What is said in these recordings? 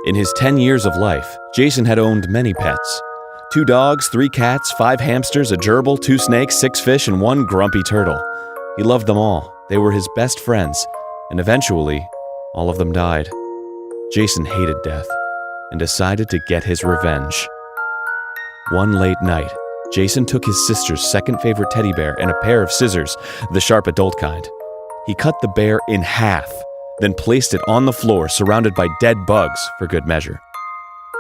In his 10 years of life, Jason had owned many pets. 2 dogs, 3 cats, 5 hamsters, a gerbil, 2 snakes, 6 fish, and 1 grumpy turtle. He loved them all. They were his best friends, and eventually, all of them died. Jason hated death and decided to get his revenge. One late night, Jason took his sister's second favorite teddy bear and a pair of scissors, the sharp adult kind. He cut the bear in half, then placed it on the floor surrounded by dead bugs for good measure.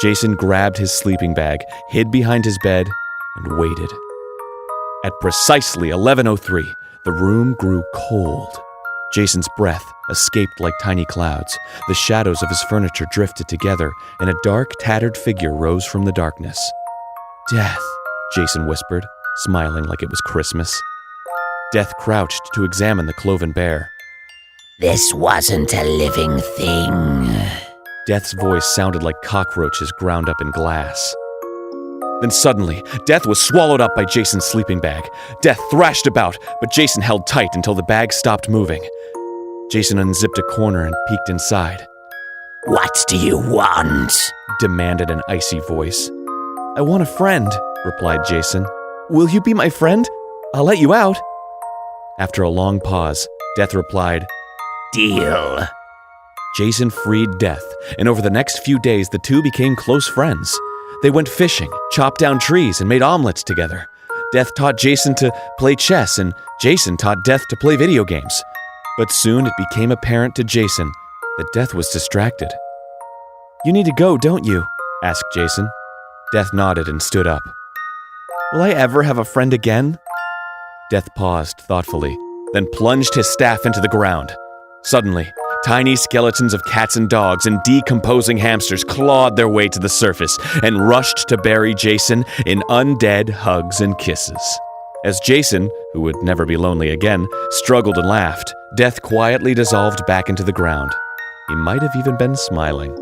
Jason grabbed his sleeping bag, hid behind his bed, and waited. At precisely 11:03, the room grew cold. Jason's breath escaped like tiny clouds. The shadows of his furniture drifted together, and a dark, tattered figure rose from the darkness. "Death," Jason whispered, smiling like it was Christmas. Death crouched to examine the cloven bear. "This wasn't a living thing." Death's voice sounded like cockroaches ground up in glass. Then suddenly, Death was swallowed up by Jason's sleeping bag. Death thrashed about, but Jason held tight until the bag stopped moving. Jason unzipped a corner and peeked inside. "What do you want?" demanded an icy voice. "I want a friend," replied Jason. "Will you be my friend? I'll let you out." After a long pause, Death replied, "Deal." Jason freed Death, and over the next few days the two became close friends. They went fishing, chopped down trees, and made omelets together. Death taught Jason to play chess, and Jason taught Death to play video games. But soon it became apparent to Jason that Death was distracted. "You need to go, don't you?" asked Jason. Death nodded and stood up. "Will I ever have a friend again?" Death paused thoughtfully, then plunged his staff into the ground. Suddenly, tiny skeletons of cats and dogs and decomposing hamsters clawed their way to the surface and rushed to bury Jason in undead hugs and kisses. As Jason, who would never be lonely again, struggled and laughed, Death quietly dissolved back into the ground. He might have even been smiling.